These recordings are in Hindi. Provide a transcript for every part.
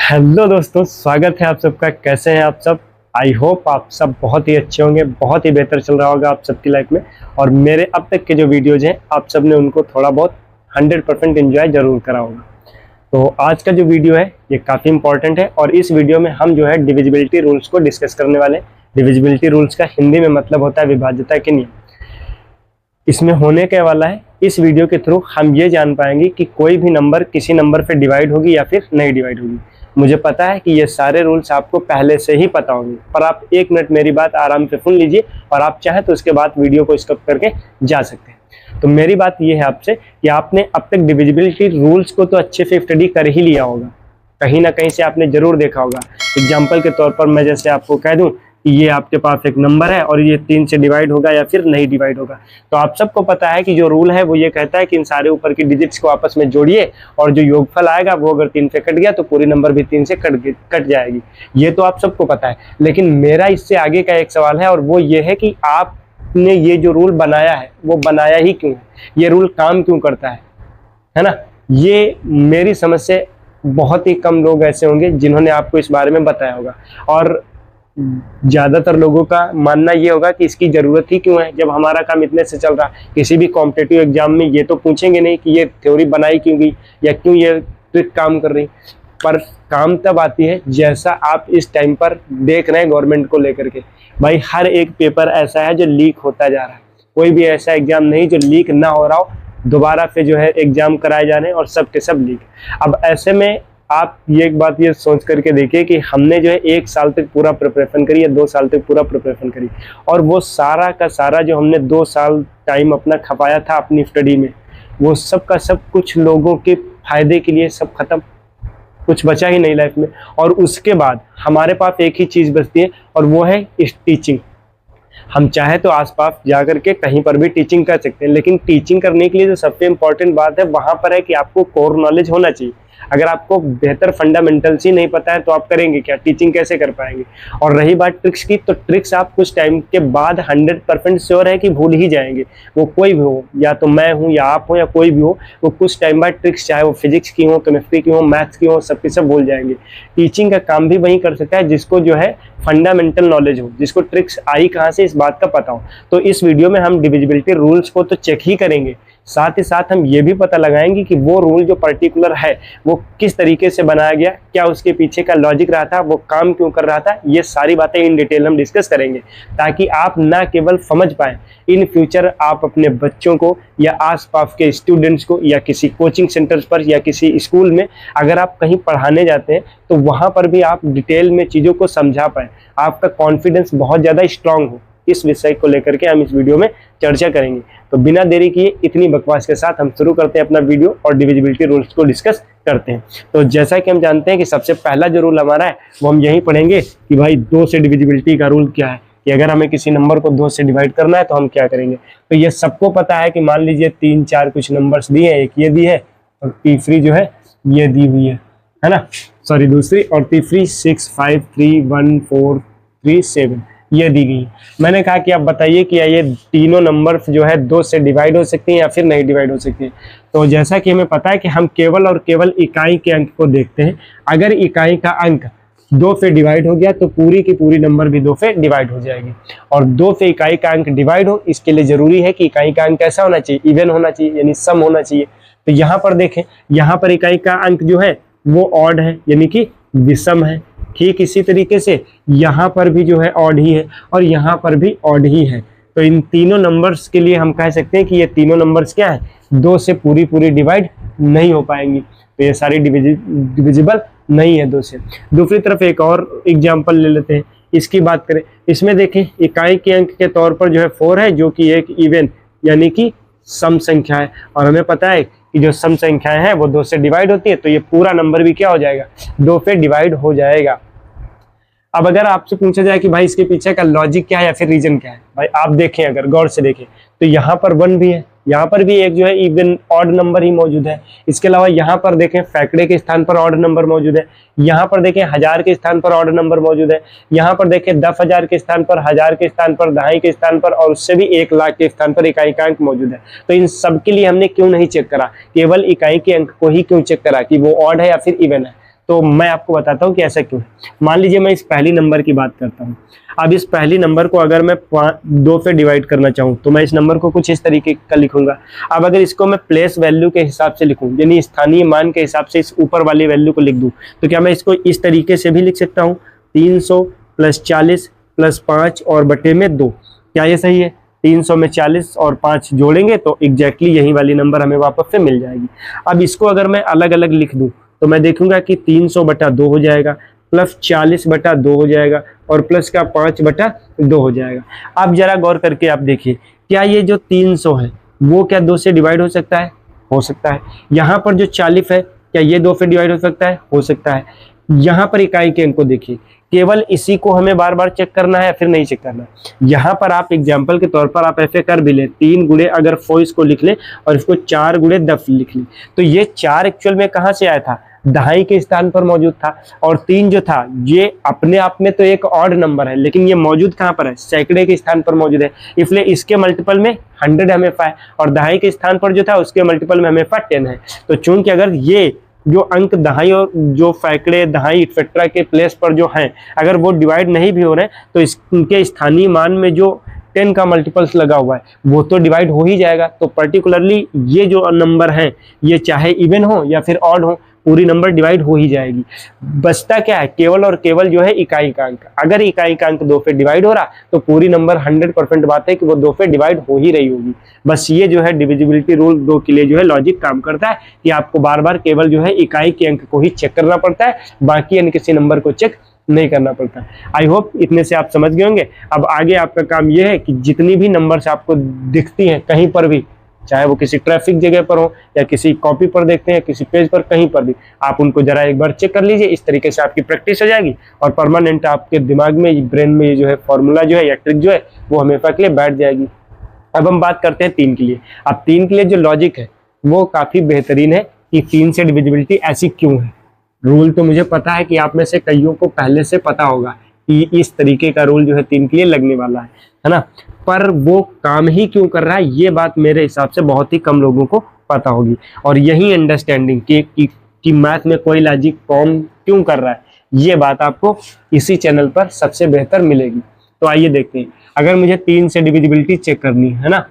हेलो दोस्तों, स्वागत है आप सबका। कैसे हैं आप सब? आई होप आप सब बहुत ही अच्छे होंगे, बहुत ही बेहतर चल रहा होगा आप सबकी लाइफ में। और मेरे अब तक के जो वीडियोज हैं आप सब ने उनको थोड़ा बहुत 100% एंजॉय जरूर करा होगा। तो आज का जो वीडियो है ये काफ़ी इंपॉर्टेंट है और इस वीडियो में हम जो है डिविजिबिलिटी रूल्स को डिस्कस करने वाले हैं। डिविजिबिलिटी रूल्स का हिंदी में मतलब होता है विभाज्यता के नियम। इसमें होने क्या वाला है, इस वीडियो के थ्रू हम ये जान पाएंगे कि कोई भी नंबर किसी नंबर पे डिवाइड होगी या फिर नहीं डिवाइड होगी। मुझे पता है कि ये सारे रूल्स आपको पहले से ही पता होंगे, पर आप 1 मिनट मेरी बात आराम से सुन लीजिए और आप चाहें तो उसके बाद वीडियो को स्किप करके जा सकते हैं। तो मेरी बात ये है आपसे कि आपने अब तक डिविजिबिलिटी रूल्स को तो अच्छे से स्टडी कर ही लिया होगा, कहीं ना कहीं से आपने जरूर देखा होगा। एग्जाम्पल के तौर पर मैं जैसे आपको कह दूं कि ये आपके पास एक नंबर है और ये 3 से डिवाइड होगा या फिर नहीं डिवाइड होगा, तो आप सबको पता है कि जो रूल है वो ये कहता है कि इन सारे ऊपर की डिजिट्स को आपस में जोड़िए और जो योगफल आएगा वो अगर 3 से कट गया तो पूरी नंबर भी 3 से कट जाएगी। ये तो आप सबको पता है, लेकिन मेरा इससे आगे का एक सवाल है और वो ये है कि आपने ये जो रूल बनाया है वो बनाया ही क्यों है, ये रूल काम क्यों करता है ना। ये मेरी समझ से बहुत ही कम लोग ऐसे होंगे जिन्होंने आपको इस बारे में बताया होगा, और ज्यादातर लोगों का मानना ये होगा कि इसकी जरूरत ही क्यों है जब हमारा काम इतने से चल रहा है। किसी भी कॉम्पिटिटिव एग्जाम में ये तो पूछेंगे नहीं कि ये थ्योरी बनाई क्यों गई या क्यों ये ट्रिक काम कर रही, पर काम तब आती है जैसा आप इस टाइम पर देख रहे हैं गवर्नमेंट को लेकर के। भाई हर एक पेपर ऐसा है जो लीक होता जा रहा है, कोई भी ऐसा एग्जाम नहीं जो लीक ना हो रहा हो। दोबारा से जो है एग्जाम कराए जा रहे हैं और सब के सब लीक। अब ऐसे में आप ये एक बात ये सोच करके देखिए कि हमने जो है 1 साल तक पूरा प्रिपरेशन करी या 2 साल तक पूरा प्रिपरेशन करी, और वो सारा का सारा जो हमने 2 साल टाइम अपना खपाया था अपनी स्टडी में, वो सब का सब कुछ लोगों के फायदे के लिए सब खत्म, कुछ बचा ही नहीं लाइफ में। और उसके बाद हमारे पास एक ही चीज़ बचती है और वो है इस टीचिंग। हम चाहे तो आसपास जाकर के कहीं पर भी टीचिंग कर सकते हैं, लेकिन टीचिंग करने के लिए जो सबसे इम्पोर्टेंट बात है वहाँ पर है कि आपको कोर नॉलेज होना चाहिए। अगर आपको बेहतर फंडामेंटल्स ही नहीं पता है तो आप करेंगे क्या, टीचिंग कैसे कर पाएंगे। और रही बात ट्रिक्स की, तो ट्रिक्स आप कुछ टाइम के बाद 100% श्योर है कि भूल ही जाएंगे। वो कोई भी हो, या तो मैं हूँ या आप हो या कोई भी हो, वो कुछ टाइम बाद ट्रिक्स चाहे वो फिजिक्स की हो, केमिस्ट्री की हो, मैथ्स की हो, सबके सब भूल जाएंगे। टीचिंग का काम भी वही कर सकता है जिसको जो है फंडामेंटल नॉलेज हो, जिसको ट्रिक्स आई कहाँ से इस बात का पता हो। तो इस वीडियो में हम डिविजिबिलिटी रूल्स को तो चेक ही करेंगे, साथ ही साथ हम ये भी पता लगाएंगे कि वो रूल जो पर्टिकुलर है वो किस तरीके से बनाया गया, क्या उसके पीछे का लॉजिक रहा था, वो काम क्यों कर रहा था। ये सारी बातें इन डिटेल हम डिस्कस करेंगे ताकि आप ना केवल समझ पाएं, इन फ्यूचर आप अपने बच्चों को या आसपास के स्टूडेंट्स को या किसी कोचिंग सेंटर्स पर या किसी स्कूल में अगर आप कहीं पढ़ाने जाते हैं तो वहाँ पर भी आप डिटेल में चीज़ों को समझा पाएँ, आपका कॉन्फिडेंस बहुत ज़्यादा स्ट्रांग हो। इस विषय को लेकर के हम इस वीडियो में चर्चा करेंगे। तो बिना देरी किए इतनी बकवास के साथ हम शुरू करते हैं अपना वीडियो और डिविजिबिलिटी रूल्स को डिस्कस करते हैं। तो जैसा कि हम जानते हैं कि सबसे पहला जो रूल हमारा है वो हम यही पढ़ेंगे कि भाई 2 से डिविजिबिलिटी का रूल क्या है, कि अगर हमें किसी नंबर को 2 से डिवाइड करना है तो हम क्या करेंगे। तो ये सबको पता है कि मान लीजिए 3 4 कुछ नंबर्स दिए हैं, एक ये दी है और तीसरी जो है ये दी हुई है ना, सॉरी दूसरी, और तीसरी 6 5 3 1 4 3 7 ये दी गई। मैंने कहा कि आप बताइए कि ये तीनों नंबर जो है 2 से डिवाइड हो सकती हैं या फिर नहीं डिवाइड हो सकती हैं। तो जैसा कि हमें पता है कि हम केवल और केवल इकाई के अंक को देखते हैं। अगर इकाई का अंक 2 से डिवाइड हो गया तो पूरी की पूरी नंबर भी 2 से डिवाइड हो जाएगी। और 2 से इकाई का अंक डिवाइड हो, इसके लिए जरूरी है कि इकाई का अंक कैसा होना चाहिए, इवन होना चाहिए, यानी सम होना चाहिए। तो यहाँ पर देखें, यहाँ पर इकाई का अंक जो है वो ऑड है, यानी कि विषम है। ठीक इसी तरीके से यहाँ पर भी जो है ऑड ही है और यहाँ पर भी ऑड ही है। तो इन तीनों नंबर्स के लिए हम कह सकते हैं कि ये तीनों नंबर्स क्या है, 2 से पूरी पूरी डिवाइड नहीं हो पाएंगी, तो ये सारी डिविजिबल नहीं है 2 से। दूसरी तरफ एक और एग्जांपल ले लेते हैं, इसकी बात करें। इसमें देखें इकाई के अंक के तौर पर जो है 4 है, जो कि एक इवन यानी कि सम संख्या है, और हमें पता है कि जो सम संख्याएं हैं वो 2 से डिवाइड होती है, तो ये पूरा नंबर भी क्या हो जाएगा, 2 से डिवाइड हो जाएगा। अब अगर आपसे पूछा जाए कि भाई इसके पीछे का लॉजिक क्या है या फिर रीजन क्या है, भाई आप देखें, अगर गौर से देखें तो यहाँ पर 1 भी है, यहाँ पर भी एक जो है इवन ऑड नंबर ही मौजूद है। इसके अलावा यहाँ पर देखें सैकड़े के स्थान पर ऑड नंबर मौजूद है, यहाँ पर देखें 1000 के स्थान पर ऑड नंबर मौजूद है, यहाँ पर देखें 10,000 के स्थान पर, 1000 के स्थान पर, दहाई के स्थान पर, और उससे भी 1 लाख के स्थान पर इकाई का अंक मौजूद है। तो इन सब के लिए हमने क्यों नहीं चेक करा, केवल इकाई के अंक को ही क्यों चेक करा कि वो ऑड है या फिर इवन है। तो मैं आपको बताता हूँ कि ऐसा क्यों है। मान लीजिए मैं इस पहली नंबर की बात करता हूँ। अब इस पहली नंबर को अगर मैं 2 पे डिवाइड करना चाहूँ तो मैं इस नंबर को कुछ इस तरीके का लिखूंगा। अब अगर इसको मैं प्लेस वैल्यू के हिसाब से लिखूँ, यानी स्थानीय मान के हिसाब से इस ऊपर वाली वैल्यू को लिख दूँ, तो क्या मैं इसको इस तरीके से भी लिख सकता हूँ, 300 + 40 + 5 और बटे में 2। क्या ये सही है? 300 में 40 और 5 जोड़ेंगे तो एग्जैक्टली यही वाली नंबर हमें वापस से मिल जाएगी। अब इसको अगर मैं अलग अलग लिख दूं तो मैं देखूंगा कि 300/2 हो जाएगा, प्लस 40/2 हो जाएगा और प्लस का 5/2 हो जाएगा। अब जरा गौर करके आप देखिए, क्या ये जो 300 है वो क्या 2 से डिवाइड हो सकता है? हो सकता है। यहाँ पर जो 40 है क्या ये 2 से डिवाइड हो सकता है? हो सकता है। यहाँ पर इकाई के अंक को देखिए, केवल इसी को हमें बार बार चेक करना है या फिर नहीं चेक करना है। यहाँ पर आप एग्जाम्पल के तौर पर आप ऐसे कर भी ले, 3 गुणे अगर 4 इसको लिख ले और इसको 4 गुणे 10 लिख ले, तो ये 4 एक्चुअल में कहाँ से आया था? दहाई के स्थान पर मौजूद था। और 3 जो था ये अपने आप में तो एक ऑड नंबर है, लेकिन ये मौजूद कहाँ पर है? सैकड़े के स्थान पर मौजूद है, इसलिए इसके मल्टीपल में 100 हमेशा है और दहाई के स्थान पर जो था उसके मल्टीपल में हमेशा 10 है। तो चूंकि अगर ये जो अंक दहाई और जो सैकड़े, दहाई एक्सेट्रा के प्लेस पर जो हैं, अगर वो डिवाइड नहीं भी हो रहे हैं तो इसके स्थानीय मान में जो 10 का मल्टीपल्स लगा हुआ है वो तो डिवाइड हो ही जाएगा। तो पर्टिकुलरली ये जो नंबर हैं ये चाहे इवन हो या फिर ऑड हो, पूरी नंबर डिवाइड हो ही जाएगी। बचता क्या है? केवल और केवल जो है इकाई का अंक। अगर इकाई का अंक 2 पे डिवाइड हो रहा तो पूरी नंबर 100% बात है कि वो 2 पे डिवाइड हो ही रही होगी। बस ये जो है डिविजिबिलिटी रूल 2 के लिए जो है लॉजिक काम करता है कि आपको बार बार केवल जो है इकाई के अंक को ही चेक करना पड़ता है, बाकी अन्य किसी नंबर को चेक नहीं करना पड़ता। आई होप इतने से आप समझ गए होंगे। अब आगे आपका काम यह है कि जितनी भी नंबर्स आपको दिखती हैं कहीं पर भी, चाहे वो किसी ट्रैफिक जगह पर हो या किसी कॉपी पर देखते हैं, किसी पेज पर, कहीं पर भी, आप उनको जरा एक बार चेक कर लीजिए। इस तरीके से आपकी प्रैक्टिस हो जाएगी और परमानेंट आपके दिमाग में, ब्रेन में ये जो है फॉर्मूला जो है या ट्रिक जो है वो हमेशा के लिए बैठ जाएगी। अब हम बात करते हैं 3 के लिए। अब 3 के लिए जो लॉजिक है वो काफी बेहतरीन है कि 3 से डिविजिबिलिटी ऐसी क्यों है। रूल तो मुझे पता है कि आप में से कईयों को पहले से पता होगा कि इस तरीके का रूल जो है 3 के लिए लगने वाला है ना, पर वो काम ही क्यों कर रहा है ये बात मेरे हिसाब से बहुत ही कम लोगों को पता होगी। और यही अंडरस्टैंडिंग कि मैथ में कोई लॉजिक फॉर्म क्यों कर रहा है, ये बात आपको इसी चैनल पर सबसे बेहतर मिलेगी। तो आइए देखते हैं, अगर मुझे 3 से डिविजिबिलिटी चेक करनी है ना,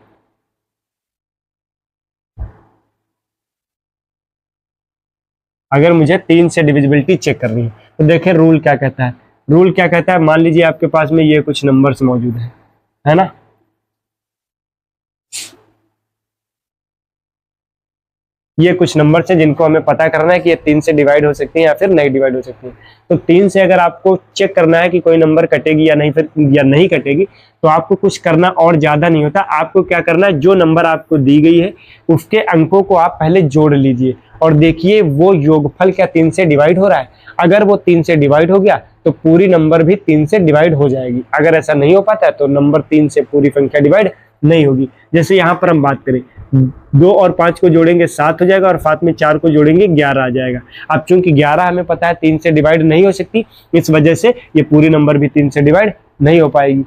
अगर मुझे 3 से डिविजिबिलिटी चेक करनी है तो देखें रूल क्या कहता है। रूल क्या कहता है, मान लीजिए आपके पास में ये कुछ नंबर्स मौजूद है ना, ये कुछ नंबर्स हैं जिनको हमें पता करना है कि ये 3 से डिवाइड हो सकती हैं या फिर नहीं डिवाइड हो सकती हैं। तो 3 से अगर आपको चेक करना है कि कोई नंबर कटेगी या नहीं, फिर या नहीं कटेगी, तो आपको कुछ करना और ज्यादा नहीं होता। आपको क्या करना है, जो नंबर आपको दी गई है उसके अंकों को आप पहले जोड़ लीजिए और देखिए वो योगफल क्या 3 से डिवाइड हो रहा है। अगर वो 3 से डिवाइड हो गया तो पूरी नंबर भी 3 से डिवाइड हो जाएगी। अगर ऐसा नहीं हो पाता है तो नंबर 3 से पूरी संख्या डिवाइड नहीं होगी। जैसे यहाँ पर हम बात करें, 2 और 5 को जोड़ेंगे 7 हो जाएगा और साथ में 4 को जोड़ेंगे 11 आ जाएगा। अब चूंकि 11 हमें पता है 3 से डिवाइड नहीं हो सकती, इस वजह से ये पूरी नंबर भी 3 से डिवाइड नहीं हो पाएगी।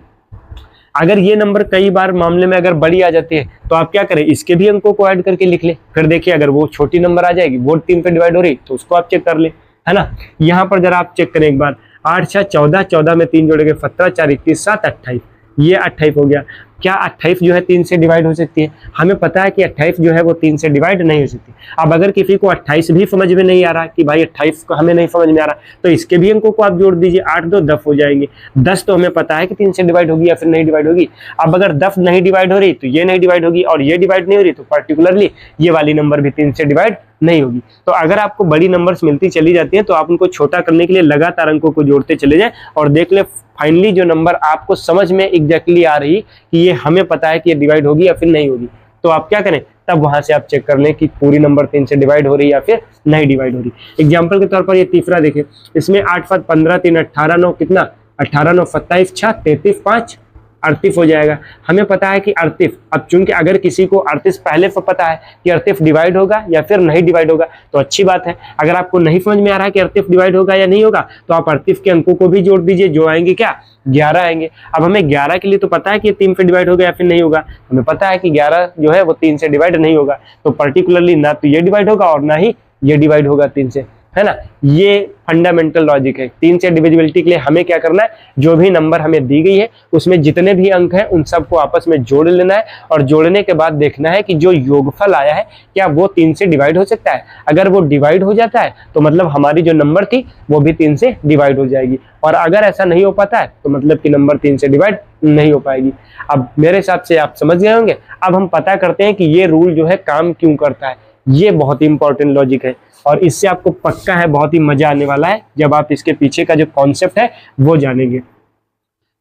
अगर ये नंबर कई बार मामले में अगर बड़ी आ जाती है तो आप क्या करें, इसके भी अंकों को ऐड करके लिख ले। फिर देखिए अगर वो छोटी नंबर आ जाएगी, वो 3 पे डिवाइड हो रही, तो उसको आप चेक कर ले, है ना। यहाँ पर जरा आप चेक करें एक बार, 8 6 14, 14 में 3 जोड़ेंगे 17, 4 21, 7 28, ये 28 हो गया। क्या 28 जो है 3 से डिवाइड हो सकती है? हमें पता है कि 28 जो है वो 3 से डिवाइड नहीं हो सकती। अब अगर किसी को 28 भी समझ में नहीं आ रहा कि भाई 28 को हमें नहीं समझ में आ रहा, तो इसके भी अंकों को आप जोड़ दीजिए, 8 2 10 हो जाएंगे। 10 तो हमें पता है कि 3 से डिवाइड होगी या फिर नहीं डिवाइड होगी। अब अगर 10 नहीं डिवाइड हो रही तो ये नहीं डिवाइड होगी, और ये डिवाइड नहीं हो रही तो पर्टिकुलरली ये वाली नंबर भी 3 से डिवाइड नहीं होगी। तो अगर आपको बड़ी नंबर्स मिलती चली जाती हैं तो आप उनको छोटा करने के लिए लगातार अंकों को जोड़ते चले जाएं और देख ले फाइनली जो नंबर आपको समझ में एग्जैक्टली आ रही कि ये हमें पता है कि ये डिवाइड होगी या फिर नहीं होगी, तो आप क्या करें, तब वहां से आप चेक कर लें कि पूरी नंबर 3 से डिवाइड हो रही है या फिर नहीं डिवाइड हो रही। एग्जांपल के तौर पर ये तीसरा देखें, इसमें 8 7 15 3 18 9 कितना, 18 9 27 6 33 5 38 हो जाएगा। हमें पता है कि 38, अब चूंकि अगर किसी को 38 पहले से पता है कि 38 डिवाइड होगा या फिर नहीं डिवाइड होगा तो अच्छी बात है। अगर आपको नहीं समझ में आ रहा है कि 38 डिवाइड होगा या नहीं होगा तो आप 38 के अंकों को भी जोड़ दीजिए, जो आएंगे क्या, 11 आएंगे। अब हमें 11 के लिए तो पता है कि 3 से डिवाइड होगा या फिर नहीं होगा, हमें पता है कि 11 जो है वो 3 से डिवाइड नहीं होगा, तो पर्टिकुलरली ना तो ये डिवाइड होगा और ना ही ये डिवाइड होगा 3 से, है ना। ये फंडामेंटल लॉजिक है। 3 से डिविजिबिलिटी के लिए हमें क्या करना है, जो भी नंबर हमें दी गई है उसमें जितने भी अंक हैं उन सबको आपस में जोड़ लेना है और जोड़ने के बाद देखना है कि जो योगफल आया है क्या वो 3 से डिवाइड हो सकता है। अगर वो डिवाइड हो जाता है तो मतलब हमारी जो नंबर थी वो भी 3 से डिवाइड हो जाएगी, और अगर ऐसा नहीं हो पाता है तो मतलब कि नंबर 3 से डिवाइड नहीं हो पाएगी। अब मेरे हिसाब से आप समझ गए होंगे। अब हम पता करते हैं कि ये रूल जो है काम क्यों करता है। ये बहुत ही इंपॉर्टेंट लॉजिक है और इससे आपको पक्का है बहुत ही मजा आने वाला है जब आप इसके पीछे का जो कॉन्सेप्ट है वो जानेंगे।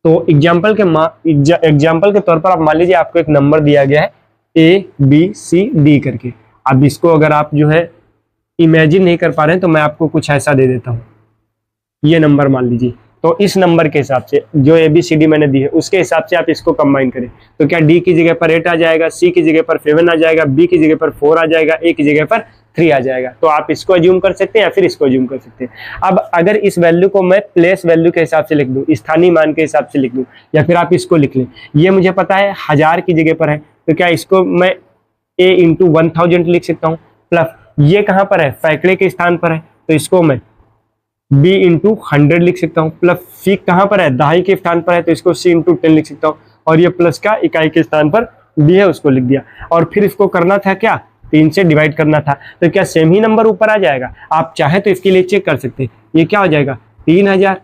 तो एग्जाम्पल के तौर पर आप मान लीजिए आपको एक नंबर दिया गया है ABCD करके। अब इसको अगर आप जो है इमेजिन नहीं कर पा रहे हैं तो मैं आपको कुछ ऐसा दे देता हूं। ये नंबर मान लीजिए, तो इस नंबर के हिसाब से जो ABCD मैंने दी है उसके हिसाब से आप इसको कंबाइन करें तो क्या D की जगह पर 8 आ जाएगा, C की जगह पर 7 आ जाएगा, B की जगह पर 4 आ जाएगा, A की जगह पर 3 आ जाएगा। तो आप इसको अज्यूम कर सकते हैं या फिर इसको अज्यूम कर सकते हैं। अब अगर इस वैल्यू को मैं प्लेस वैल्यू के हिसाब से लिख दूं, स्थानीय मान के हिसाब से लिख दूं, या फिर आप इसको लिख लें, ये मुझे पता है 1000 की जगह पर है तो क्या इसको मैं A इंटू 1000 लिख सकता हूँ, प्लस ये कहाँ पर है, सैकड़े के स्थान पर है तो इसको मैं B इंटू 100 लिख सकता हूँ, प्लस C कहाँ पर है, दहाई के स्थान पर है तो इसको C इंटू 10 लिख सकता हूँ, और ये प्लस का इकाई के स्थान पर B है उसको लिख दिया। और फिर इसको करना था क्या, 3 से डिवाइड करना था, तो क्या सेम ही नंबर ऊपर आ जाएगा। आप चाहे तो इसके लिए चेक कर सकते हैं, ये क्या हो जाएगा 3000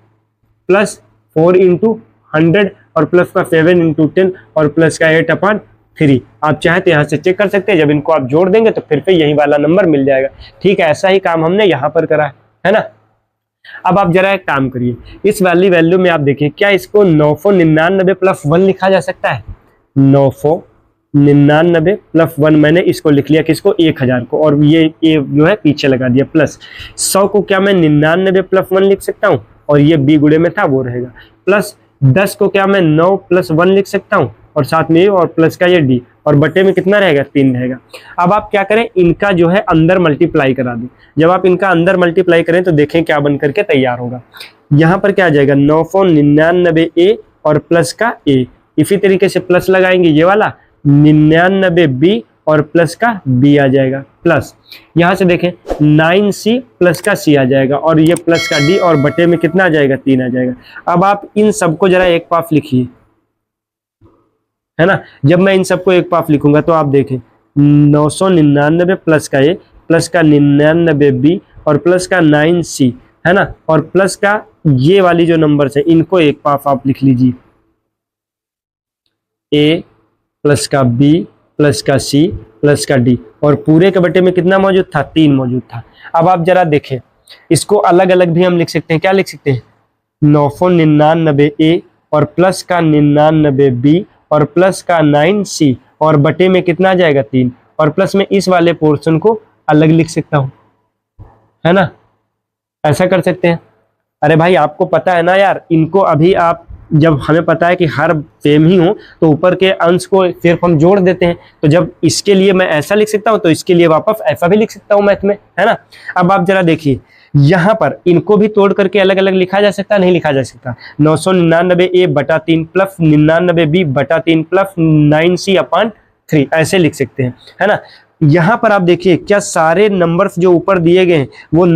प्लस 4 इंटू 100 और प्लस का 7 इंटू 10 और प्लस का 8/3। आप चाहे तो यहाँ से चेक कर सकते हैं, जब इनको आप जोड़ देंगे तो फिर यही वाला नंबर मिल जाएगा। ठीक है, ऐसा ही काम हमने यहाँ पर करा है ना। अब आप जरा एक काम करिए, इस वाली वैल्यू में आप देखिए क्या इसको 999 प्लस 1 लिखा जा सकता है। 999 प्लस 1 मैंने इसको लिख लिया किसको, 1000 को, और ये जो है पीछे लगा दिया प्लस। 100 को क्या मैं 99 प्लस 1 लिख सकता हूँ और ये B गुणे में था वो रहेगा, प्लस 10 को क्या मैं 9 प्लस 1 लिख सकता हूँ और साथ में और प्लस का ये D, और बटे में कितना रहेगा 3 रहेगा। अब आप क्या करें, इनका जो है अंदर मल्टीप्लाई करा दें। जब आप इनका अंदर मल्टीप्लाई करें तो देखें क्या बन करके तैयार होगा। यहाँ पर क्या आ जाएगा 999A और प्लस का A, इसी तरीके से प्लस लगाएंगे ये वाला 99B और प्लस का B आ जाएगा, प्लस यहाँ से देखें 9C प्लस का C आ जाएगा और ये प्लस का D और बटे में कितना आ जाएगा 3 आ जाएगा। अब आप इन सबको जरा एक पाफ लिखिए, है ना। जब मैं इन सबको एक पाफ लिखूंगा तो आप देखें 999 प्लस का A प्लस का 99B और प्लस का 9C, है ना, और प्लस का ये वाली जो नंबर है इनको एक पाफ आप लिख लीजिए, A प्लस का B प्लस का C प्लस का D, और पूरे के बटे में कितना मौजूद था 3 मौजूद था। अब आप जरा देखें, इसको अलग अलग भी हम लिख सकते हैं। क्या लिख सकते हैं 999A और प्लस का 99B और प्लस का 9C और बटे में कितना आ जाएगा 3, और प्लस में इस वाले पोर्शन को अलग लिख सकता हूं, है ना। ऐसा कर सकते हैं। अरे भाई आपको पता है ना यार, इनको अभी आप जब हमें पता है कि हर सेम ही हो तो ऊपर के अंश को सिर्फ हम जोड़ देते हैं। तो जब इसके लिए मैं ऐसा लिख सकता हूं तो इसके लिए वापस ऐसा भी लिख सकता हूं मैथ में, है ना। अब आप जरा देखिए यहाँ पर इनको भी तोड़ करके अलग अलग लिखा जा सकता, नहीं लिखा जा सकता। 999A बटा 3 प्लस 99B बटा 3 प्लस 9C/3 ऐसे लिख सकते हैं, है ना। यहाँ पर आप देखिए क्या सारे नंबर्स जो ऊपर दिए गए हैं वो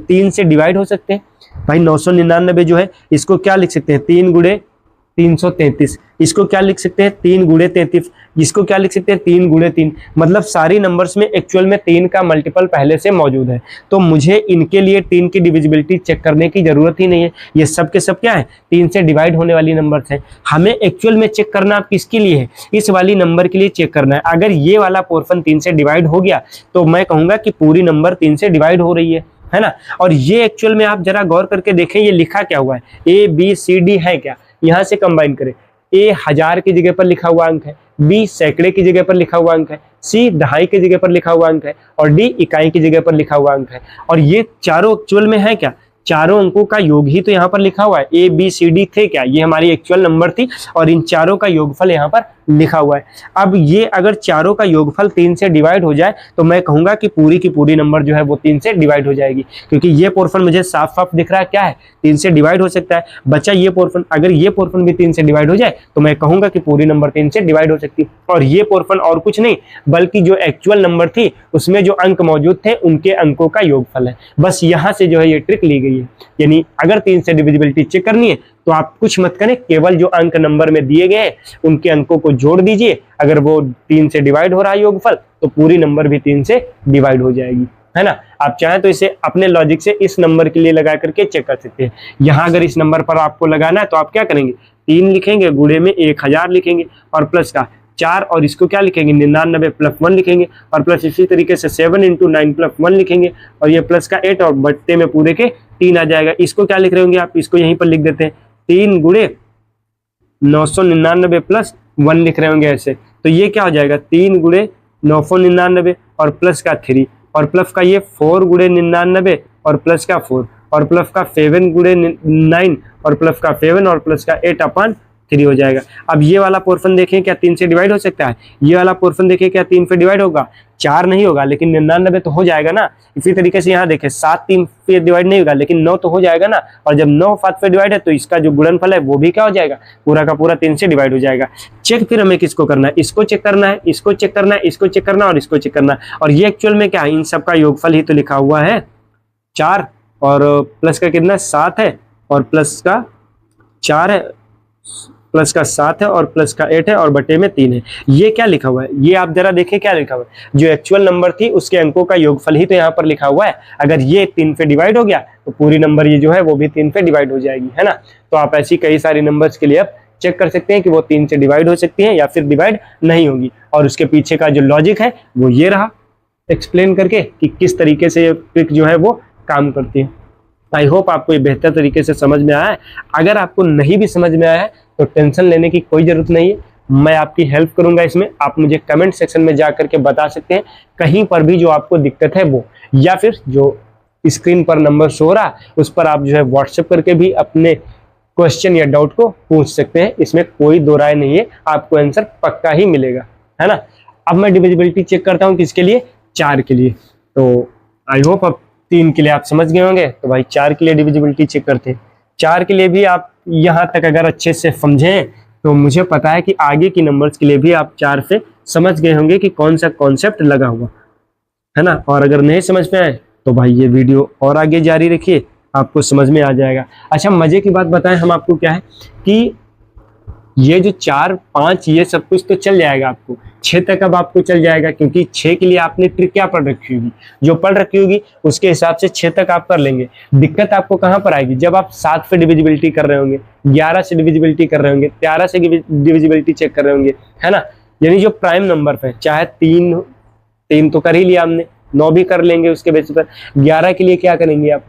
3 से डिवाइड हो सकते हैं। भाई 999 जो है इसको क्या लिख सकते हैं 3 गुणे 333, इसको क्या लिख सकते हैं 3 गुणे 33, इसको क्या लिख सकते हैं 3 गुणे 3। मतलब सारी नंबर्स में एक्चुअल में 3 का मल्टीपल पहले से मौजूद है, तो मुझे इनके लिए 3 की डिविजिबिलिटी चेक करने की जरूरत ही नहीं है। ये सब के सब क्या है 3 से डिवाइड होने वाली नंबर्स हैं। हमें एक्चुअल में चेक करना आप किसके लिए है, इस वाली नंबर के लिए चेक करना है। अगर ये वाला पोर्शन 3 से डिवाइड हो गया तो मैं कहूंगा कि पूरी नंबर 3 से डिवाइड हो रही है ना। और ये एक्चुअल में आप जरा गौर करके देखें ये लिखा क्या हुआ है, ABCD है क्या, यहाँ से कंबाइन करें। A 1000 की जगह पर लिखा हुआ अंक है, B सैकड़े की जगह पर लिखा हुआ अंक है, C दहाई की जगह पर लिखा हुआ अंक है और D इकाई की जगह पर लिखा हुआ अंक है। और ये चारों एक्चुअल में है क्या, चारों अंकों का योग ही तो यहाँ पर लिखा हुआ है। ABCD थे क्या, ये हमारी एक्चुअल नंबर थी और इन चारों का योगफल यहाँ पर लिखा हुआ है। अब ये अगर चारों का योगफल 3 से डिवाइड हो जाए तो मैं कहूंगा कि पूरी की पूरी नंबर जो है वो 3 से डिवाइड हो जाएगी, क्योंकि ये पोर्शन मुझे साफ साफ दिख रहा है क्या है, 3 से डिवाइड हो सकता है। बच्चा ये पोर्शन, अगर ये पोर्शन भी 3 से डिवाइड हो जाए तो मैं कहूंगा कि पूरी नंबर 3 से डिवाइड हो सकती है। और ये पोर्शन और कुछ नहीं बल्कि जो एक्चुअल नंबर थी उसमें जो अंक मौजूद थे उनके अंकों का योगफल है। बस यहां से जो है ये ट्रिक ली गई है। यानी अगर 3 से डिविजिबिलिटी चेक करनी है तो आप कुछ मत करें, केवल जो अंक नंबर में दिए गए हैं उनके अंकों को जोड़ दीजिए। अगर वो 3 से डिवाइड हो रहा है योगफल तो पूरी नंबर भी 3 से डिवाइड हो जाएगी, है ना। आप चाहें तो इसे अपने लॉजिक से इस नंबर के लिए लगा करके चेक कर सकते हैं। यहाँ अगर इस नंबर पर आपको लगाना है तो आप क्या करेंगे, 3 लिखेंगे, गुणे में 1000 लिखेंगे और प्लस का 4 और इसको क्या लिखेंगे 99 प्लस 1 लिखेंगे और प्लस इसी तरीके से 7 × 9 प्लस 1 लिखेंगे और ये प्लस का 8 और बट्टे में पूरे के 3 आ जाएगा। इसको क्या लिख रहे होंगे आप, इसको यहीं पर लिख देते हैं 3 × 999 प्लस 1 लिख रहे होंगे ऐसे। तो ये क्या हो जाएगा 3 × 999 और प्लस का 3 और प्लस का ये 4 × 99 और प्लस का 4 और प्लस का 7 × 9 और प्लस का 7 और प्लस का 8/3 हो जाएगा। अब ये वाला पोर्शन देखें क्या 3 से डिवाइड हो सकता है, ये वाला पोर्शन देखें क्या 3 से डिवाइड होगा, 4 नहीं होगा लेकिन 99 तो हो जाएगा ना। इसी तरीके से यहाँ देखें 7 3 से डिवाइड नहीं होगा लेकिन 9 तो हो जाएगा ना, और जब 9 5 पे डिवाइड है तो इसका जो गुणनफल है वो भी क्या हो जाएगा, पूरा का पूरा 3 से डिवाइड हो जाएगा। चेक फिर हमें किसको करना है, इसको चेक करना है, इसको चेक करना है, इसको चेक करना है और इसको चेक करना है। और ये एक्चुअल में क्या है, इन सबका योगफल ही तो लिखा हुआ है 4 और प्लस का कितना 7 है और प्लस का 4 है, प्लस का 7 है और प्लस का 8 है और बटे में 3 है। ये क्या लिखा हुआ है, ये आप जरा देखें क्या लिखा हुआ है, जो एक्चुअल नंबर थी उसके अंकों का योगफल ही तो यहाँ पर लिखा हुआ है। अगर ये 3 पे डिवाइड हो गया तो पूरी नंबर ये जो है वो भी 3 पे डिवाइड हो जाएगी, है ना। तो आप ऐसी कई सारी नंबर्स के लिए आप चेक कर सकते हैं कि वो 3 से डिवाइड हो सकती है या फिर डिवाइड नहीं होगी। और उसके पीछे का जो लॉजिक है वो ये रहा एक्सप्लेन करके कि किस तरीके से ये ट्रिक जो है वो काम करती है। आई होप आपको ये बेहतर तरीके से समझ में आया है। अगर आपको नहीं भी समझ में आया है तो टेंशन लेने की कोई जरूरत नहीं है, मैं आपकी हेल्प करूंगा इसमें। आप मुझे कमेंट सेक्शन में जा करके बता सकते हैं कहीं पर भी जो आपको दिक्कत है वो, या फिर जो स्क्रीन पर नंबर शो हो रहा उस पर आप जो है व्हाट्सएप करके भी अपने क्वेश्चन या डाउट को पूछ सकते हैं। इसमें कोई दो राय नहीं है, आपको आंसर पक्का ही मिलेगा, है ना। अब मैं डिविजिबिलिटी चेक करता हूँ किसके लिए, 4 के लिए। तो आई होप अब 3 के लिए आप समझ गए होंगे, तो भाई 4 के लिए डिविजिबिलिटी चेक करते हैं। 4 के लिए भी आप यहाँ तक अगर अच्छे से समझें तो मुझे पता है कि आगे की नंबर्स के लिए भी आप 4 से समझ गए होंगे कि कौन सा कॉन्सेप्ट लगा हुआ है ना। और अगर नहीं समझ में आए तो भाई ये वीडियो और आगे जारी रखिए, आपको समझ में आ जाएगा। अच्छा मजे की बात बताएं हम आपको क्या है कि ये जो 4 5 ये सब कुछ तो चल जाएगा, आपको 6 तक अब आपको चल जाएगा, क्योंकि 6 के लिए आपने ट्रिक क्या पढ़ रखी होगी, जो पढ़ रखी होगी उसके हिसाब से 6 तक आप कर लेंगे। दिक्कत आपको कहाँ पर आएगी, जब आप 7 से डिविजिबिलिटी कर रहे होंगे, 11 से डिविजिबिलिटी कर रहे होंगे, 13 से डिविजिबिलिटी चेक कर रहे होंगे, है ना। यानी जो प्राइम नंबर पे चाहे 3 तो कर ही लिया हमने, 9 भी कर लेंगे उसके बेसिस पर। 11 के लिए क्या करेंगे आप,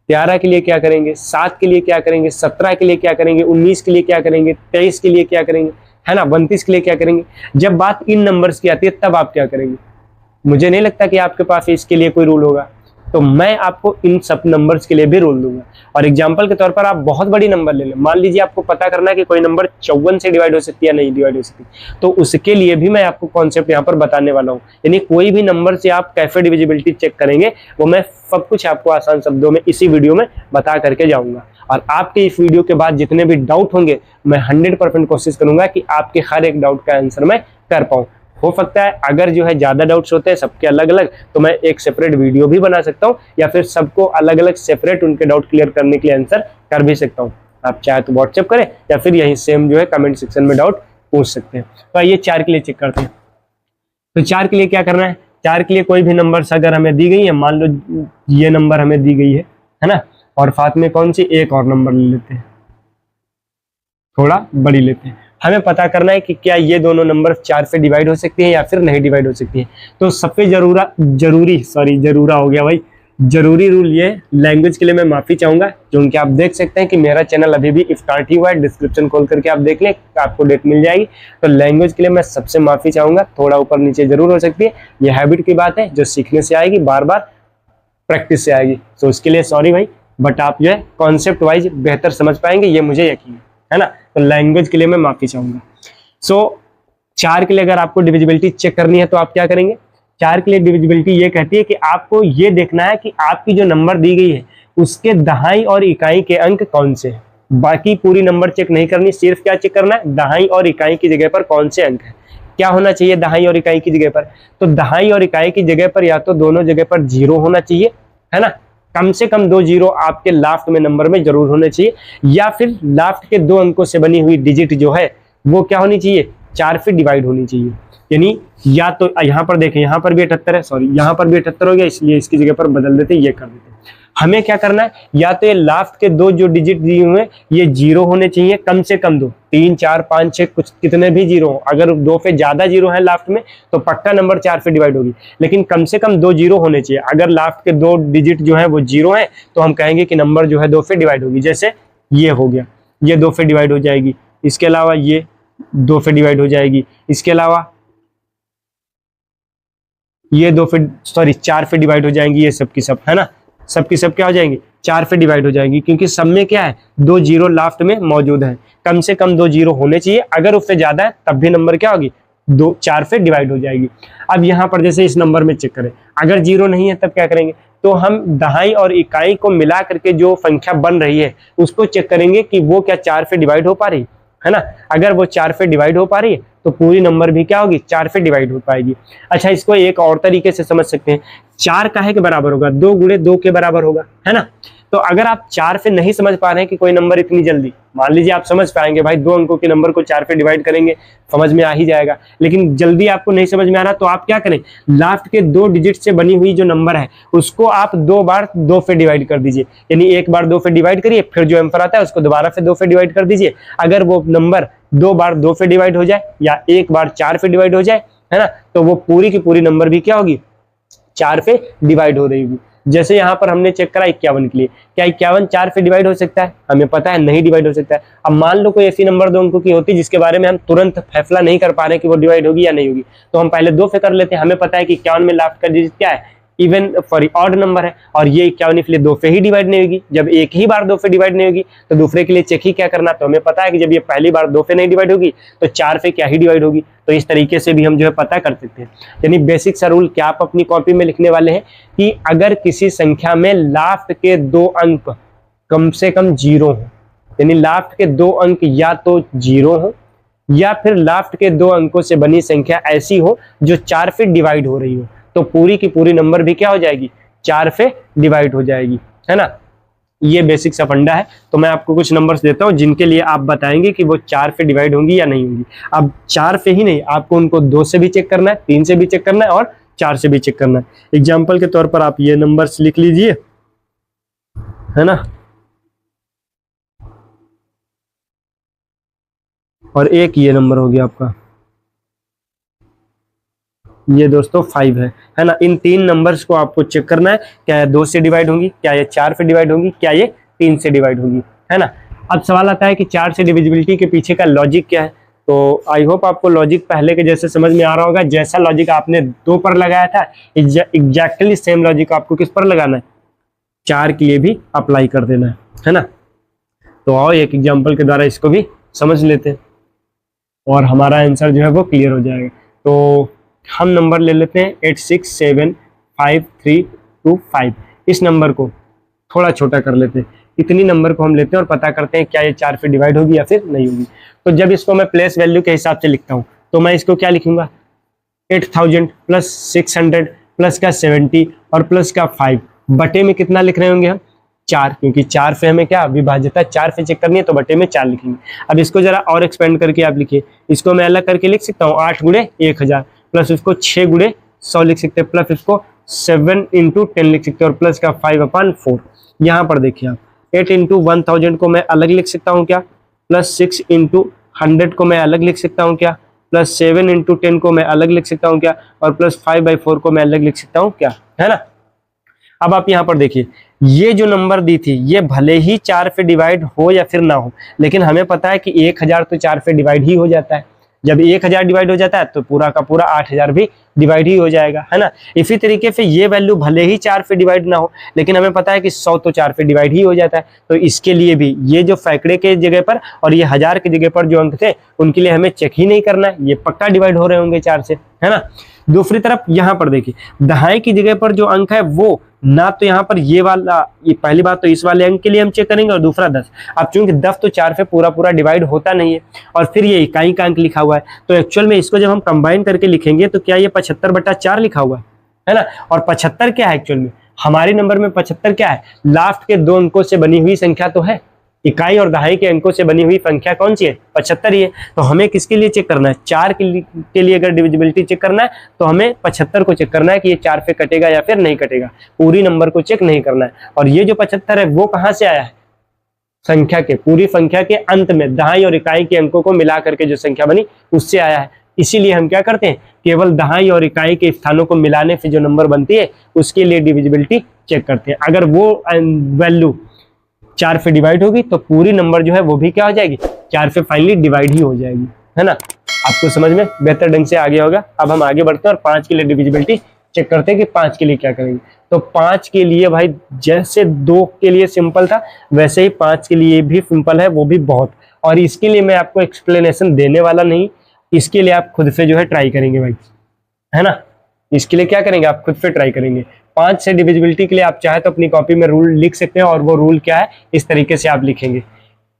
13 के लिए क्या करेंगे, 7 के लिए क्या करेंगे, 17 के लिए क्या करेंगे, 19 के लिए क्या करेंगे, 23 के लिए क्या करेंगे, है ना, 32 के लिए क्या करेंगे। जब बात इन नंबर्स की आती है तब आप क्या करेंगे। मुझे नहीं लगता कि आपके पास इसके लिए कोई रूल होगा, तो मैं आपको इन सब नंबर्स के लिए भी रूल दूंगा। और एग्जांपल के तौर पर आप बहुत बड़ी नंबर ले लें, मान लीजिए आपको पता करना है कि कोई नंबर 54 से डिवाइड हो सकती है या नहीं डिवाइड हो सकती, तो उसके लिए भी मैं आपको कॉन्सेप्ट यहाँ पर बताने वाला हूँ। यानी कोई भी नंबर से आप कैसे डिविजिबिलिटी चेक करेंगे वो मैं सब कुछ आपको आसान शब्दों में इसी वीडियो में बता करके जाऊंगा। और आपके इस वीडियो के बाद जितने भी डाउट होंगे मैं 100% कोशिश करूंगा कि आपके हर एक डाउट का आंसर मैं कर पाऊँ। हो सकता है अगर जो है ज्यादा डाउट्स होते हैं सबके अलग अलग, तो मैं एक सेपरेट वीडियो भी बना सकता हूँ या फिर सबको अलग अलग सेपरेट उनके डाउट क्लियर करने के लिए आंसर कर भी सकता हूँ। आप चाहे तो व्हाट्सएप करें या फिर यही सेम जो है कमेंट सेक्शन में डाउट पूछ सकते हैं। तो आइए 4 के लिए चेक करते हैं। तो 4 के लिए क्या करना है, 4 के लिए कोई भी नंबर अगर हमें दी गई है, मान लो ये नंबर हमें दी गई है ना, और साथ में कौन सी एक और नंबर ले लेते हैं, थोड़ा बड़ी लेते हैं। हमें पता करना है कि क्या ये दोनों नंबर 4 से डिवाइड हो सकती हैं या फिर नहीं डिवाइड हो सकती हैं। तो सबसे जरूरी रूल ये, लैंग्वेज के लिए मैं माफी चाहूंगा क्योंकि आप देख सकते हैं कि मेरा चैनल अभी भी स्टार्ट ही हुआ है। डिस्क्रिप्शन खोल करके आप देख लें, आपको डेट मिल जाएगी। तो लैंग्वेज के लिए मैं सबसे माफी चाहूंगा, थोड़ा ऊपर नीचे जरूर हो सकती है, ये हैबिट की बात है जो सीखने से आएगी, बार बार प्रैक्टिस से आएगी। तो उसके लिए सॉरी भाई, बट आप जो है कॉन्सेप्ट वाइज बेहतर समझ पाएंगे, ये मुझे यकीन है ना। तो लैंग्वेज के लिए मैं माफी चाहूंगा। सो 4 के लिए अगर आपको डिविजिबिलिटी चेक करनी है तो आप क्या करेंगे, 4 के लिए डिविजिबिलिटी ये कहती है कि आपको ये देखना है कि आपकी जो नंबर दी गई है उसके दहाई और इकाई के अंक कौन से हैं। बाकी पूरी नंबर चेक नहीं करनी, सिर्फ क्या चेक करना है, दहाई और इकाई की जगह पर कौन से अंक है। क्या होना चाहिए दहाई और इकाई की जगह पर, तो दहाई और इकाई की जगह पर या तो दोनों जगह पर 0 होना चाहिए, है ना, कम से कम 2 0 आपके लास्ट में नंबर में जरूर होने चाहिए, या फिर लास्ट के 2 अंकों से बनी हुई डिजिट जो है वो क्या होनी चाहिए, 4 से डिवाइड होनी चाहिए। यानी या तो यहाँ पर देखें, यहाँ पर भी 78 है, सॉरी यहाँ पर भी 78 हो गया, इसलिए इसकी जगह पर बदल देते, ये कर देते। हमें क्या करना है, या तो ये लास्ट के 2 जो डिजिट दिए हुए हैं ये 0 होने चाहिए, कम से कम 2, 3 4 5 6 कुछ कितने भी 0 हो, अगर 2 से ज्यादा 0 है लास्ट में तो पक्का नंबर 4 से डिवाइड होगी, लेकिन कम से कम 2 0 होने चाहिए। अगर लास्ट के 2 डिजिट जो है वो 0 है तो हम कहेंगे कि नंबर जो है 2 से डिवाइड होगी। जैसे ये हो गया, ये 2 से डिवाइड हो जाएगी, इसके अलावा ये 2 से डिवाइड हो जाएगी, इसके अलावा ये 4 से डिवाइड हो जाएंगी, ये सब की सब, है ना, सब की सब क्या हो जाएंगी, 4 से डिवाइड हो जाएंगी, क्योंकि सब में क्या है 2 0 लास्ट में मौजूद है। कम से कम 2 0 होने चाहिए, अगर उससे ज्यादा है तब भी नंबर क्या होगी, 4 से डिवाइड हो जाएगी। अब यहाँ पर जैसे इस नंबर में चेक करें, अगर 0 नहीं है तब क्या करेंगे, तो हम दहाई और इकाई को मिला करके जो संख्या बन रही है उसको चेक करेंगे कि वो क्या 4 से डिवाइड हो पा रही है ना। अगर वो 4 से डिवाइड हो पा रही है तो पूरी नंबर भी क्या होगी, 4 से डिवाइड हो पाएगी। अच्छा, इसको एक और तरीके से समझ सकते हैं, 4 काहे के बराबर होगा, 2 गुणे 2 के बराबर होगा, है ना। तो अगर आप 4 से नहीं समझ पा रहे हैं कि कोई नंबर इतनी जल्दी, मान लीजिए आप समझ पाएंगे भाई 2 अंकों के नंबर को 4 से डिवाइड करेंगे समझ में आ ही जाएगा, लेकिन जल्दी आपको नहीं समझ में आ रहा तो आप क्या करें, लास्ट के 2 डिजिट से बनी हुई जो नंबर है उसको आप 2 बार 2 से डिवाइड कर दीजिए। यानी एक बार 2 से डिवाइड करिए, फिर जो आंसर आता है उसको दोबारा से 2 से डिवाइड कर दीजिए। अगर वो नंबर 2 बार 2 से डिवाइड हो जाए या एक बार 4 से डिवाइड हो जाए, है ना, तो वो पूरी की पूरी नंबर भी क्या होगी, 4 से डिवाइड हो रही होगी। जैसे यहाँ पर हमने चेक करा 51 के लिए, क्या 51 4 से डिवाइड हो सकता है, हमें पता है नहीं डिवाइड हो सकता है। अब मान लो कोई ऐसी नंबर 2 अंकों की होती जिसके बारे में हम तुरंत फैसला नहीं कर पा रहे कि वो डिवाइड होगी या नहीं होगी, तो हम पहले 2 से कर लेते हैं। हमें पता है कि 51 में लास्ट का डिजिट क्या है, इवन सॉरी ऑड नंबर है, और ये 51 इसलिए 2 से ही डिवाइड नहीं होगी। जब एक ही बार 2 से डिवाइड नहीं होगी तो दूसरे के लिए चेक ही क्या करना, तो हमें पता है कि जब ये पहली बार 2 से नहीं डिवाइड होगी तो 4 से क्या ही डिवाइड होगी। तो इस तरीके से भी हम जो है पता कर सकते हैं। यानी बेसिक सा रूल क्या आप अपनी कॉपी में लिखने वाले हैं कि अगर किसी संख्या में लास्ट के 2 अंक कम से कम 0 हो, यानी लास्ट के 2 अंक या तो 0 हो या फिर लास्ट के 2 अंकों से बनी संख्या ऐसी हो जो 4 से डिवाइड हो रही हो, तो पूरी की पूरी नंबर भी क्या हो जाएगी, 4 से डिवाइड हो जाएगी, है ना। ये बेसिक सा फंडा है। तो मैं आपको कुछ नंबर्स देता हूं जिनके लिए आप बताएंगे कि वो 4 से डिवाइड होंगी या नहीं होंगी। अब 4 से ही नहीं, आपको उनको 2 से भी चेक करना है, 3 से भी चेक करना है और 4 से भी चेक करना है। एग्जाम्पल के तौर पर आप ये नंबर्स लिख लीजिए, है ना, और एक ये नंबर हो गया आपका, ये दोस्तों 5 है ना। इन 3 नंबर्स को आपको चेक करना है, क्या ये 2 से डिवाइड होंगी, क्या ये 4 से डिवाइड होंगी, क्या ये 3 से डिवाइड होगी, है ना। अब सवाल आता है कि 4 से डिविजिबिलिटी के पीछे का लॉजिक क्या है। तो आई होप आपको लॉजिक पहले के जैसे समझ में आ रहा होगा। जैसा लॉजिक आपने 2 पर लगाया था एग्जैक्टली सेम लॉजिक आपको किस पर लगाना है, 4 के लिए भी अप्लाई कर देना है ना। तो आओ एक एग्जाम्पल के द्वारा इसको भी समझ लेते हैं और हमारा आंसर जो है वो क्लियर हो जाएगा। तो हम नंबर ले लेते हैं 867532 इस नंबर को थोड़ा छोटा कर लेते हैं, इतनी नंबर को हम लेते हैं और पता करते हैं क्या ये 4 से डिवाइड होगी या फिर नहीं होगी। तो जब इसको मैं प्लेस वैल्यू के हिसाब से लिखता हूं तो मैं इसको क्या लिखूंगा, 8000 प्लस 600 प्लस का 70 और प्लस का 5 बटे में कितना लिख रहे होंगे हम, 4, क्योंकि 4 से हमें क्या विभाज्यता 4 से चेक करनी है तो बटे में 4 लिखेंगे। अब इसको जरा और एक्सपेंड करके आप लिखिए, इसको मैं अलग करके लिख सकता हूँ 8 गुणे 1000 प्लस उसको 6 गुणे 100 लिख सकते हैं, प्लस इसको 7 × 10 लिख सकते हैं और प्लस का 5/4। यहाँ पर देखिए आप 8 × 1000 को मैं अलग लिख सकता हूँ क्या, प्लस 6 × 100 को मैं अलग लिख सकता हूँ क्या, प्लस 7 × 10 को मैं अलग लिख सकता हूँ क्या, और प्लस 5/4 को मैं अलग लिख सकता हूँ क्या, है ना। अब आप यहाँ पर देखिए, ये जो नंबर दी थी ये भले ही 4 से डिवाइड हो या फिर ना हो, लेकिन हमें पता है कि 1000 तो 4 से डिवाइड ही हो जाता है। जब 1000 डिवाइड हो जाता है तो पूरा का पूरा 8000 भी डिवाइड ही हो जाएगा, है ना। इसी तरीके से ये वैल्यू भले ही 4 पे डिवाइड ना हो, लेकिन हमें पता है कि 100 तो 4 पे डिवाइड ही हो जाता है। तो इसके लिए भी ये जो सैकड़े के जगह पर और ये 1000 की जगह पर जो अंक थे उनके लिए हमें चेक ही नहीं करना है, ये पक्का डिवाइड हो रहे होंगे 4 से, है ना। दूसरी तरफ यहाँ पर देखिए, दहाई की जगह पर जो अंक है वो ना तो यहाँ पर ये वाला, ये पहली बात तो इस वाले अंक के लिए हम चेक करेंगे, और दूसरा 10। अब चूंकि 10 तो 4 पे पूरा पूरा डिवाइड होता नहीं है, और फिर ये इकाई का अंक लिखा हुआ है, तो एक्चुअल में इसको जब हम कंबाइन करके लिखेंगे तो क्या ये 75/4 लिखा हुआ है ना। और 75 क्या है एक्चुअल में, हमारे नंबर में 75 क्या है, लास्ट के 2 अंकों से बनी हुई संख्या तो है, इकाई और दहाई के अंकों से बनी हुई संख्या कौन सी है, 75 ही है। तो हमें किसके लिए चेक करना है, 4 के लिए अगर डिविजिबिलिटी चेक करना है तो हमें 75 को चेक करना है कि ये 4 पे कटेगा या फिर नहीं कटेगा, पूरी नंबर को चेक नहीं करना है। और ये जो 75 है वो कहां से आया है, संख्या के, पूरी संख्या के अंत में दहाई और इकाई के अंकों को मिला करके जो संख्या बनी उससे आया है। इसीलिए हम क्या करते हैं, केवल दहाई और इकाई के स्थानों को मिलाने से जो नंबर बनती है उसके लिए डिविजिबिलिटी चेक करते हैं। अगर वो वैल्यू 4 पे डिवाइड होगी तो पूरी नंबर जो है वो भी क्या हो जाएगी, 4 पे फाइनली डिवाइड ही हो जाएगी, है ना। आपको समझ में बेहतर ढंग से आ गया होगा। अब हम आगे बढ़ते हैं और 5 के लिए डिविजिबिलिटी चेक करते हैं कि 5 के लिए क्या करेंगे। तो 5 के लिए भाई जैसे 2 के लिए सिंपल था वैसे ही 5 के लिए भी सिंपल है, वो भी बहुत। और इसके लिए मैं आपको एक्सप्लेनेशन देने वाला नहीं, इसके लिए आप खुद से जो है ट्राई करेंगे भाई, है ना। इसके लिए क्या करेंगे, आप खुद से ट्राई करेंगे। 5 से डिविजिबिलिटी के लिए आप चाहे तो अपनी कॉपी में रूल लिख सकते हैं, और वो रूल क्या है इस तरीके से आप लिखेंगे,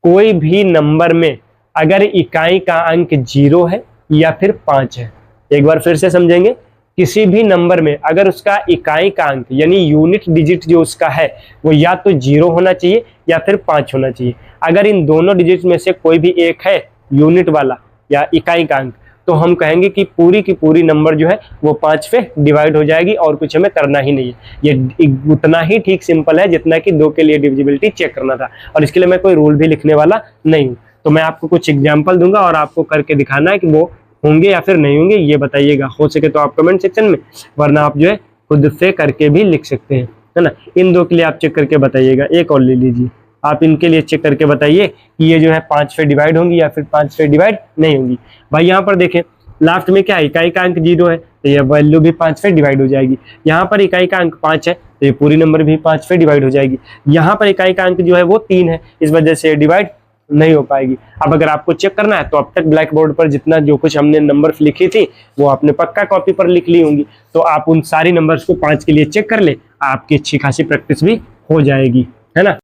कोई भी नंबर में अगर इकाई का अंक 0 है या फिर 5 है, एक बार फिर से समझेंगे, किसी भी नंबर में अगर उसका इकाई का अंक यानी यूनिट डिजिट जो उसका है वो या तो 0 होना चाहिए या फिर 5 होना चाहिए। अगर इन दोनों डिजिट में से कोई भी एक है यूनिट वाला या इकाई का अंक, तो हम कहेंगे कि पूरी की पूरी नंबर जो है वो 5 पे डिवाइड हो जाएगी और कुछ हमें करना ही नहीं है। ये उतना ही ठीक सिंपल है जितना कि 2 के लिए डिविजिबिलिटी चेक करना था, और इसके लिए मैं कोई रूल भी लिखने वाला नहीं हूँ। तो मैं आपको कुछ एग्जाम्पल दूंगा और आपको करके दिखाना है कि वो होंगे या फिर नहीं होंगे, ये बताइएगा। हो सके तो आप कमेंट सेक्शन में, वरना आप जो है खुद से करके भी लिख सकते हैं, है ना। इन 2 के लिए आप चेक करके बताइएगा। एक और ले लीजिए, आप इनके लिए चेक करके बताइए कि ये जो है 5 पे डिवाइड होंगी या फिर 5 पे डिवाइड नहीं होंगी। भाई यहाँ पर देखें, लास्ट में क्या है, इकाई का अंक 0 है तो ये वैल्यू भी 5 पे डिवाइड हो जाएगी। यहाँ पर इकाई का अंक 5 है तो ये पूरी नंबर भी 5 पे डिवाइड हो जाएगी। यहाँ पर इकाई का अंक जो है वो 3 है, इस वजह से डिवाइड नहीं हो पाएगी। अब अगर आपको चेक करना है तो अब तक ब्लैक बोर्ड पर जितना जो कुछ हमने नंबर लिखी थी वो आपने पक्का कॉपी पर लिख ली होंगी, तो आप उन सारी नंबर्स को 5 के लिए चेक कर ले, आपकी अच्छी खासी प्रैक्टिस भी हो जाएगी, है ना।